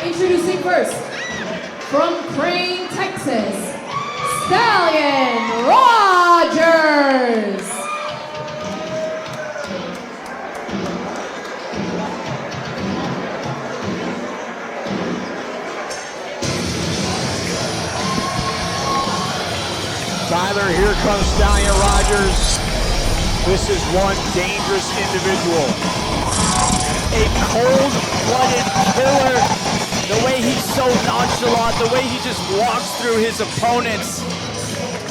Introducing first, from Crane, Texas, Stallion Rogers. Tyler, here comes Stallion Rogers. This is one dangerous individual. A cold-blooded killer. The way he's so nonchalant, the way he just walks through his opponents.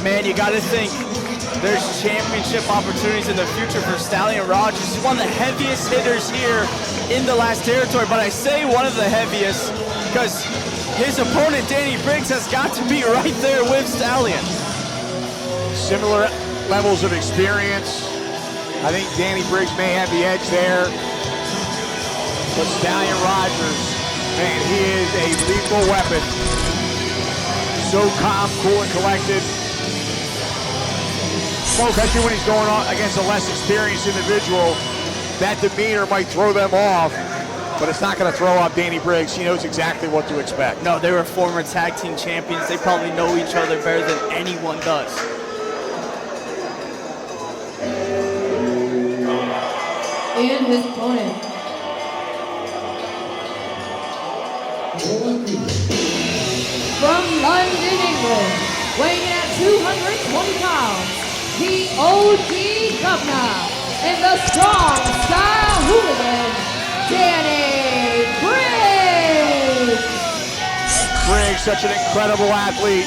Man, you gotta think there's championship opportunities in the future for Stallion Rogers. He's one of the heaviest hitters here in the last territory, but I say one of the heaviest because his opponent, Danny Briggs, has got to be right there with Stallion. Similar levels of experience. I think Danny Briggs may have the edge there. But Stallion Rogers, man, he is a lethal weapon. So calm, cool, and collected. Especially when he's going on against a less experienced individual, that demeanor might throw them off, but it's not going to throw off Danny Briggs. He knows exactly what to expect. No, they were former tag team champions. They probably know each other better than anyone does. And his opponent, from London, England, weighing at 220 pounds, the OG Governor and the strong style hooligan, Danny Briggs. Briggs, such an incredible athlete,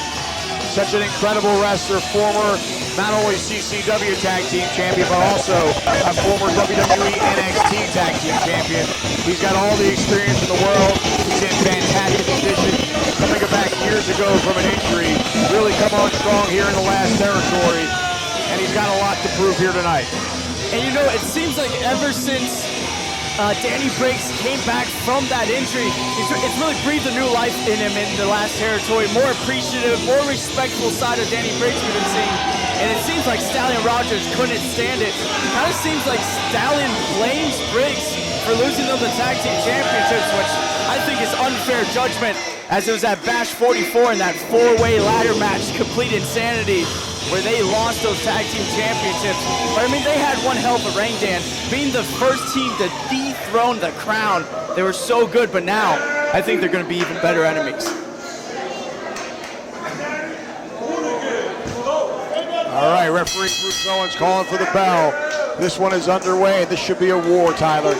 such an incredible wrestler, former not only CCW Tag Team Champion, but also a former WWE NXT Tag Team Champion. He's got all the experience in the world. He's in fantastic condition. Coming back years ago from an injury, really come on strong here in the last territory, and he's got a lot to prove here tonight. And you know, it seems like ever since Danny Briggs came back from that injury, it's really breathed a new life in him in the last territory. More appreciative, more respectful side of Danny Briggs we've been seeing. And it seems like Stallion Rogers couldn't stand it. It kind of seems like Stallion blames Briggs for losing them the tag team championships, which I think is unfair judgment, as it was at Bash 44 in that four-way ladder match, Complete Insanity, where they lost those tag team championships. But I mean, they had one hell of a reign, Dan. Being the first team to dethrone the Crown, they were so good, but now I think they're going to be even better enemies. All right, referee Bruce Owens calling for the bell. This one is underway. This should be a war, Tyler.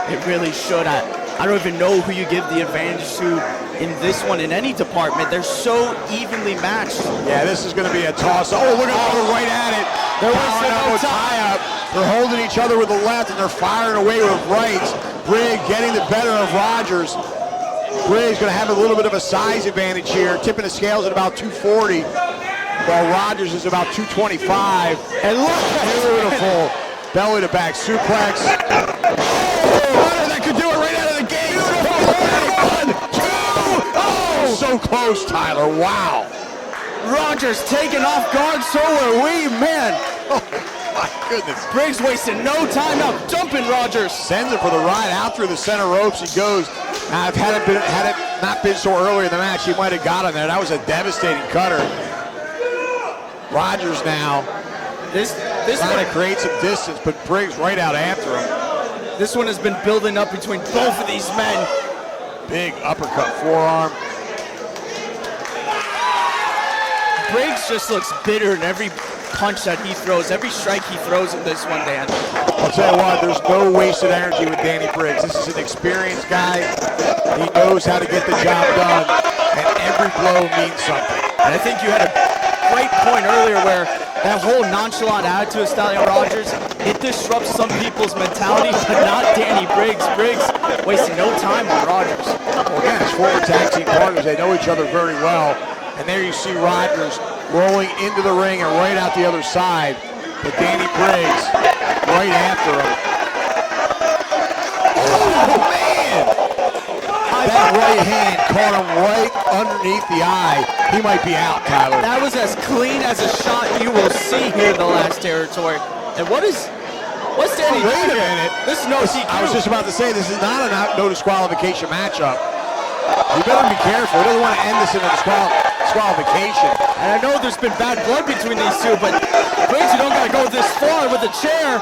It really should. I don't even know who you give the advantage to in this one in any department. They're so evenly matched. Yeah, this is going to be a toss. Oh, look at them right at it. They're no tie-up. They're holding each other with the left, and they're firing away with rights. Briggs getting the better of Rogers. Briggs going to have a little bit of a size advantage here, tipping the scales at about 240, while Rogers is about 225. And look at beautiful belly to back suplex. Oh, that could do it right out of the gate. Beautiful. 1, 2. Oh, so close, Tyler. Wow. Rogers taken off guard, so are we, man. Oh, my goodness. Briggs wasting no time out, dumping Rogers. Sends it for the ride out through the center ropes. He goes. Now, if had it not been so early in the match, he might have got him there. That was a devastating cutter. Rogers now this trying to create some distance, but Briggs right out after him. This one has been building up between both of these men. Big uppercut forearm. Briggs just looks bitter in every punch that he throws, every strike he throws in this one, Dan. I'll tell you what, there's no wasted energy with Danny Briggs. This is an experienced guy. He knows how to get the job done, and every blow means something. And I think you had a great point earlier where that whole nonchalant attitude of Stallion Rogers, it disrupts some people's mentality, but not Danny Briggs. Briggs wasting no time on Rogers. Well, again, his former tag team partners, they know each other very well. And there you see Rogers rolling into the ring and right out the other side. But Danny Briggs right after him. Oh, man! That right hand caught him right underneath the eye. He might be out, Tyler. That was as clean as a shot you will see here in the last territory. And what's Danny doing? Wait a minute. This is no DQ. I was just about to say, this is not a no disqualification matchup. He better be careful. He doesn't want to end this in a disqualification. And I know there's been bad blood between these two, but Briggs, you don't got to go this far with the chair.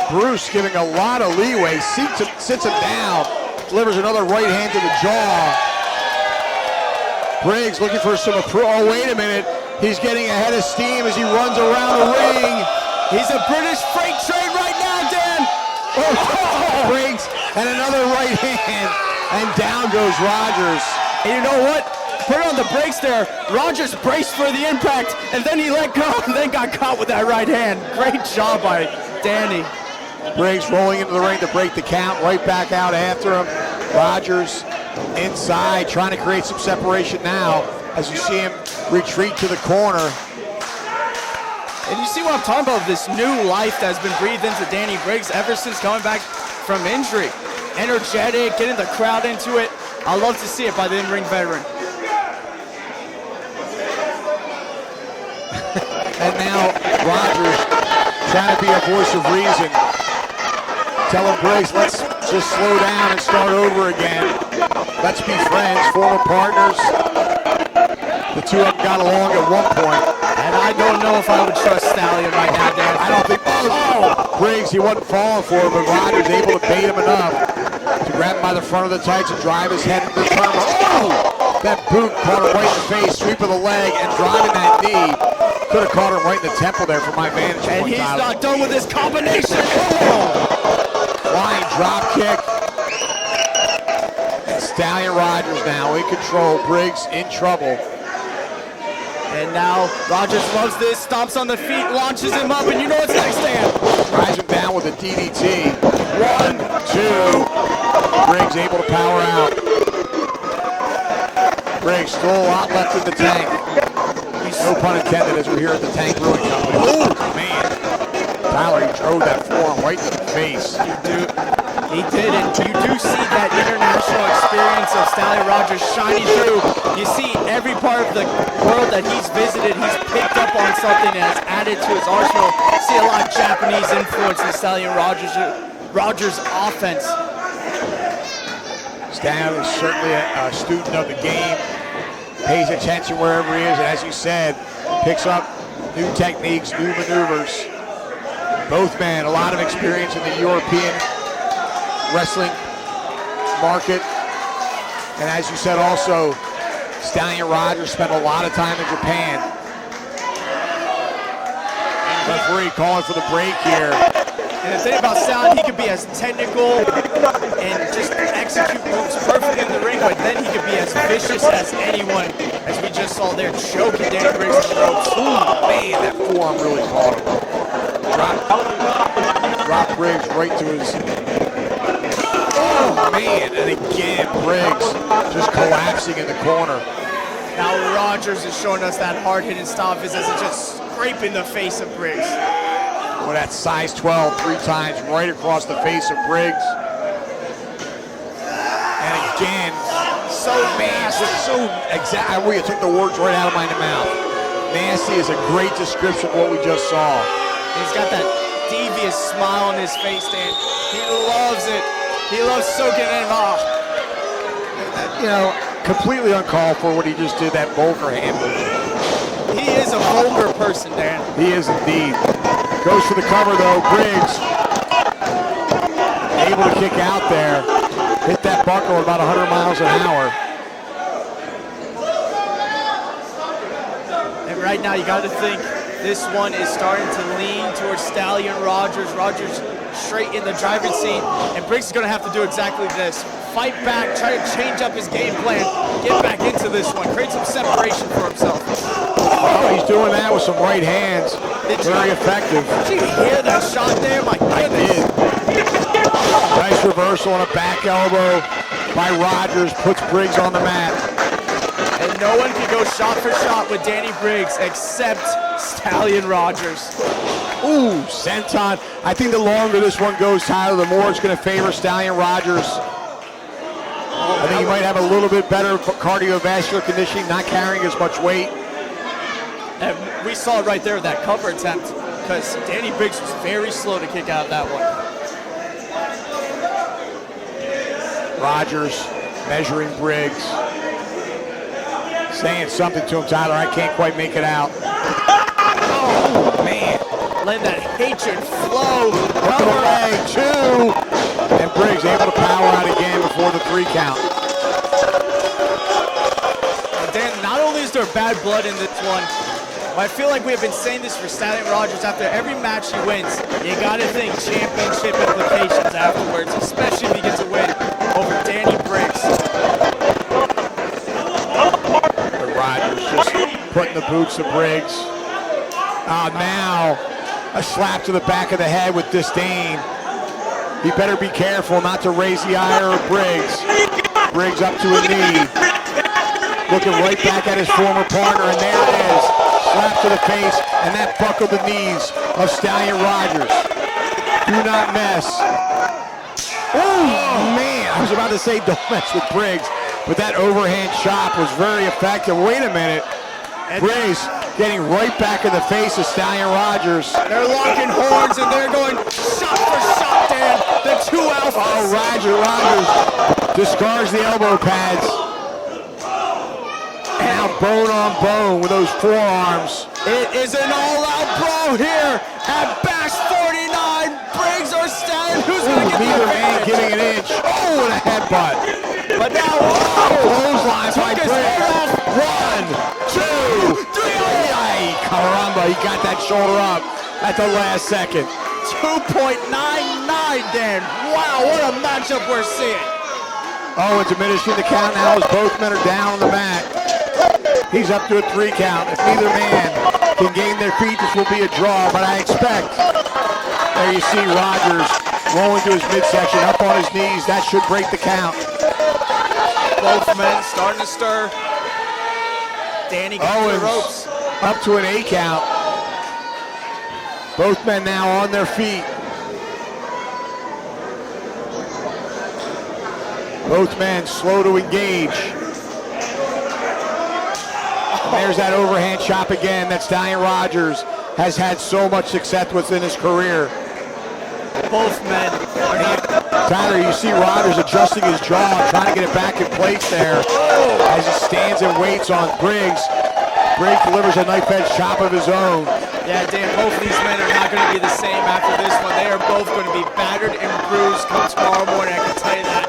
Bruce giving a lot of leeway, sits him down, delivers another right hand to the jaw. Briggs looking for some approval. Oh, wait a minute. He's getting ahead of steam as he runs around the ring. He's a British freight train right now, Dan. Oh, Briggs and another right hand. And down goes Rogers. And you know what? Put on the brakes there. Rogers braced for the impact, and then he let go, and then got caught with that right hand. Great job by Danny. Briggs rolling into the ring to break the count, right back out after him. Rogers inside, trying to create some separation now as you see him retreat to the corner. And you see what I'm talking about, this new life that's been breathed into Danny Briggs ever since coming back from injury. Energetic, getting the crowd into it. I love to see it by the in-ring veteran. And now Rogers trying to be a voice of reason. Telling Briggs, let's just slow down and start over again. Let's be friends, former partners. The two of them got along at one point. And I don't know if I would trust Stallion right now, Dan. I don't think, Briggs, he wasn't falling for him, but Rogers able to bait him enough to grab him by the front of the tights and drive his head into the turnbuckle. Oh! That boot caught him right in the face, sweep of the leg, and driving that knee. Could have caught him right in the temple there from my vantage point. And he's not done with this combination. Flying drop kick. And Stallion Rogers now in control. Briggs in trouble. And now Rogers loves this, stomps on the feet, launches him up, and you know what's next, Dan? Drives him down with a DDT. 1, 2. Briggs able to power out. Briggs still a lot left in the tank. No pun intended as we're here at the Tank Brewing Company. Oh, man. Tyler, he drove that forearm right to the face. He did, and you do see that international experience of Stallion Rogers shining through. You see every part of the world that he's visited, he's picked up on something and has added to his arsenal. You see a lot of Japanese influence in Stallion Rogers' offense. Stallion is certainly a student of the game. Pays attention wherever he is, and as you said, picks up new techniques, new maneuvers. Both men, a lot of experience in the European wrestling market. And as you said also, Stallion Rogers spent a lot of time in Japan. Referee calling for the break here. And the thing about Stallion, he could be as technical and just execute moves perfectly in the ring, but then he could be as vicious as anyone, as we just saw there, choking Danny Briggs in the ropes. Ooh, man, that forearm really caught him. Drop Briggs right to his... Oh, man, and again, Briggs just collapsing in the corner. Now Rogers is showing us that hard-hitting style of his as it's just scraping the face of Briggs. Well, that size 12 3 times right across the face of Briggs. And again, so massive, so exact. You took the words right out of my mouth. Nasty is a great description of what we just saw. He's got that devious smile on his face, Dan. He loves it. He loves soaking it off. You know, completely uncalled for what he just did, that vulgar hand motion. He is a vulgar person, Dan. He is indeed. Goes for the cover though, Briggs. Able to kick out there. Hit that buckle at about 100 miles an hour. And right now you got to think this one is starting to lean towards Stallion Rogers. Rogers straight in the driver's seat. And Briggs is going to have to do exactly this. Fight back, try to change up his game plan, get back into this one, create some separation for himself. Oh, he's doing that with some right hands. Very effective. Did you hear that shot there? My goodness. I did. Nice reversal and a back elbow by Rogers, puts Briggs on the mat. And no one can go shot for shot with Danny Briggs except Stallion Rogers. Ooh, senton. I think the longer this one goes, Tyler, the more it's going to favor Stallion Rogers. I think he might have a little bit better cardiovascular conditioning, not carrying as much weight. And we saw it right there with that cover attempt, because Danny Briggs was very slow to kick out of that one. Rogers Measuring Briggs. Saying something to him, Tyler. I can't quite make it out. Oh, man. Letting that hatred flow. Up the leg, 2. And Briggs able to power out again before the 3 count. Dan, not only is there bad blood in this one, but I feel like we have been saying this for Stallion Rogers after every match he wins. You gotta think championship implications afterwards, especially if he gets a win over Danny Briggs. But Rogers just putting the boots to Briggs. Now a slap to the back of the head with disdain. He better be careful not to raise the ire of Briggs. Briggs up to a knee. Looking right back at his former partner, and there it is. Slap to the face, and that buckled the knees of Stallion Rogers. Do not mess. Oh, man. I was about to say don't mess with Briggs, but that overhand chop was very effective. Wait a minute. Briggs getting right back in the face of Stallion Rogers. They're locking horns, and they're going shot for shot, Dan. The 2 alphas. Oh, Rogers discards the elbow pads. Now bone on bone with those forearms. It is an all-out brawl here at Bash 49. Briggs or Stallion, who's going to get neither the man advantage? giving an inch. Oh, and a headbutt. But now, Clothesline by took his head Briggs. off. 1, 2, 3. Ay, caramba, he got that shoulder up at the last second. 2.99, Dan. Wow, what a matchup we're seeing. Oh, it's diminishing the count now as both men are down on the mat. He's up to a 3 count. If neither man can gain their feet, this will be a draw, but I expect. There you see Rogers rolling to his midsection, up on his knees. That should break the count. Both men starting to stir. Danny gets to the ropes. Up to an 8 count. Both men now on their feet. Both men slow to engage. And there's that overhand chop again that Stallion Rogers has had so much success with in his career. Both men are not. Tyler, you see Rogers adjusting his jaw, trying to get it back in place there as he stands and waits on Briggs. Briggs delivers a knife-edge chop of his own. Yeah, Dan, both of these men are not going to be the same after this one. They are both going to be battered and bruised come tomorrow morning, I can tell you that.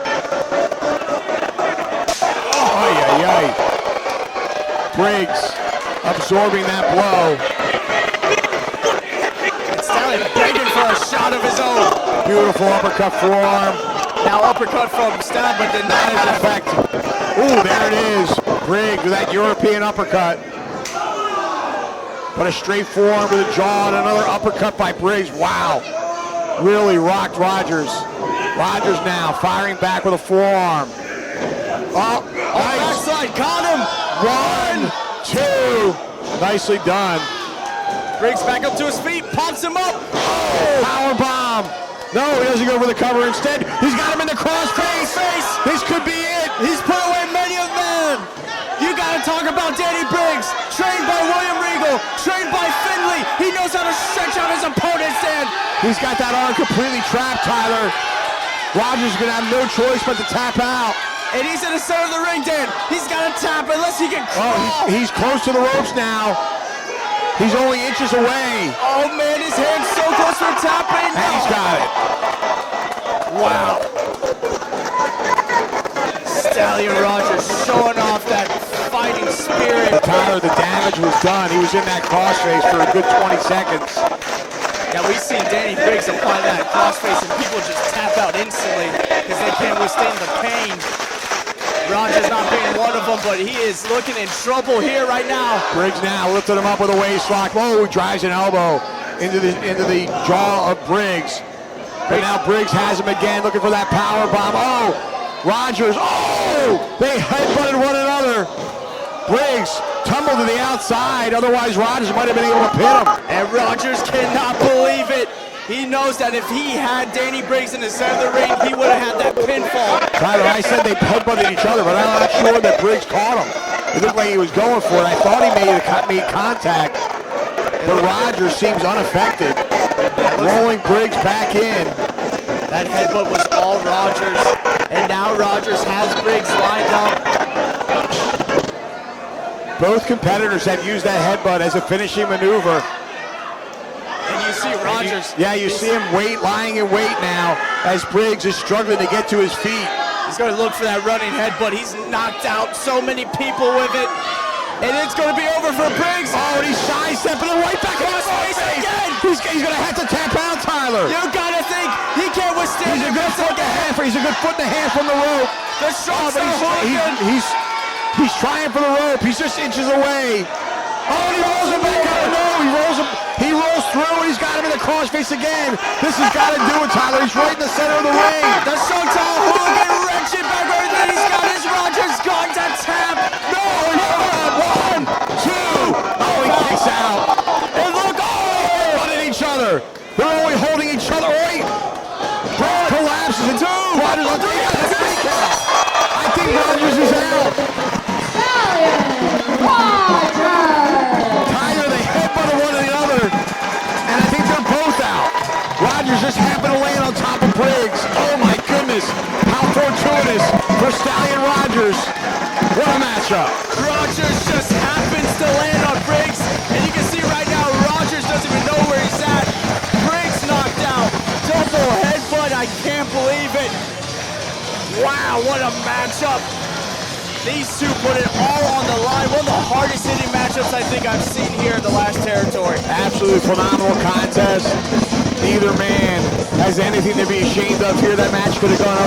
Briggs absorbing that blow. And Stallion begging for a shot of his own. Beautiful uppercut forearm. Now uppercut from Stallion, but did not as effective. Ooh, there it is. Briggs with that European uppercut. But a straight forearm with a jaw and another uppercut by Briggs. Wow. Really rocked Rogers. Rogers now firing back with a forearm. Oh, nice. Backside, got him. 1, 2. Nicely done. Briggs back up to his feet, pops him up. Oh, power bomb. No, he doesn't go for the cover. Instead, he's got him in the crossface. This could be it. He's put away many of men. You got to talk about Danny Briggs, trained by William Regal, trained by Finley. He knows how to stretch out his opponent's hand. He's got that arm completely trapped, Tyler. Rogers is going to have no choice but to tap out. And he's in the center of the ring, Dan. He's got to tap unless he can crawl. Oh, he's close to the ropes now. He's only inches away. Oh, man, his hand's so close for tapping. And he's got it. Wow. Stallion Rogers showing off that fighting spirit. Tyler, the damage was done. He was in that crossface for a good 20 seconds. Yeah, we've seen Danny Briggs apply that crossface and people just tap out instantly because they can't withstand the pain. Rogers not being one of them, but he is looking in trouble here right now. Briggs now lifted him up with a waist lock. Oh, he drives an elbow into the jaw of Briggs. But now Briggs has him again, looking for that power bomb. Oh, Rogers. Oh, they headbutted one another. Briggs tumbled to the outside. Otherwise, Rogers might have been able to pin him. And Rogers cannot believe it. He knows that if he had Danny Briggs in the center of the ring, he would have had that pinfall. Tyler, I said they headbutted each other, but I'm not sure that Briggs caught him. It looked like he was going for it. I thought he made contact, but Rogers seems unaffected. Rolling Briggs back in. That headbutt was all Rogers. And now Rogers has Briggs lined up. Both competitors have used that headbutt as a finishing maneuver. And you see Rogers. Yeah, you see him lying in wait now as Briggs is struggling to get to his feet. He's going to look for that running headbutt. He's knocked out so many people with it. And it's going to be over for Briggs. Oh, and he's sidestepping it right back in his face again. He's going to have to tap out, Tyler. You got to think he can't withstand it. He's a good foot and a half from the rope. The shot's he's trying for the rope. He's just inches away. Oh, and he rolls him back out. No, he rolls through, and he's got him in the crossface again. This has got to do it, Tyler. He's right in the center of the ring. The Showtime Hooligan wrench it backward, and then he's got his Rogers going to tap. No, 1, 2. Oh, he kicks out. And look, they're running each other. They're only holding each other. Right. Briggs collapses in 2. Rogers on 3. That's a big count. I think Rogers is out. Stallion Rogers. Tyler, they headbutt one to the other, and I think they're both out. Rogers just happened to land on top of Briggs. Oh my goodness, how fortuitous for Stallion Rogers. What a matchup. Rogers just happens to land on Briggs, and you can see right now Rogers doesn't even know where he's at. Briggs knocked out. Double headbutt, I can't believe it. Wow, what a matchup. These two put it all on the line. One of the hardest hitting matchups I think I've seen here in the last territory. Absolutely phenomenal contest. Neither man has anything to be ashamed of here. That match could have gone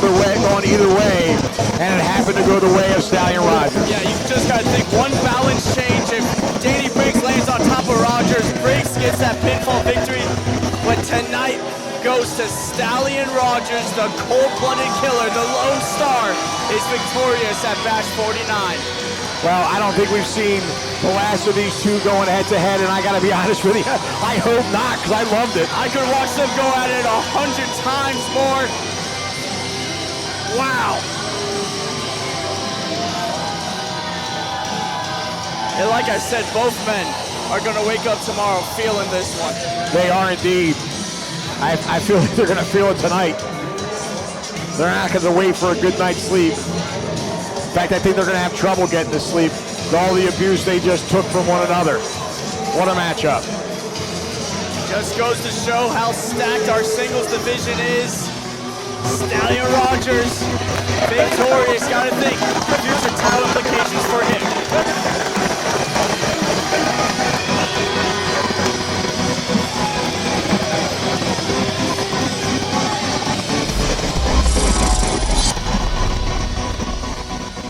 either way, and it happened to go the way of Stallion Rogers. Yeah, you just got to think one balance change. If Danny Briggs lands on top of Rogers, Briggs gets that pinfall victory. But tonight goes to Stallion Rogers, the cold-blooded killer, the Lone Star, is victorious at Bash 49. Well, I don't think we've seen the last of these two going head-to-head, and I got to be honest with you, I hope not, because I loved it. I could watch them go at it 100 times more. Wow. And like I said, both men are going to wake up tomorrow feeling this one. They are indeed. I feel like they're going to feel it tonight. They're not going to wait for a good night's sleep. In fact, I think they're going to have trouble getting to sleep with all the abuse they just took from one another. What a matchup. Just goes to show how stacked our singles division is. Stallion Rogers, victorious. Got to think future title implications for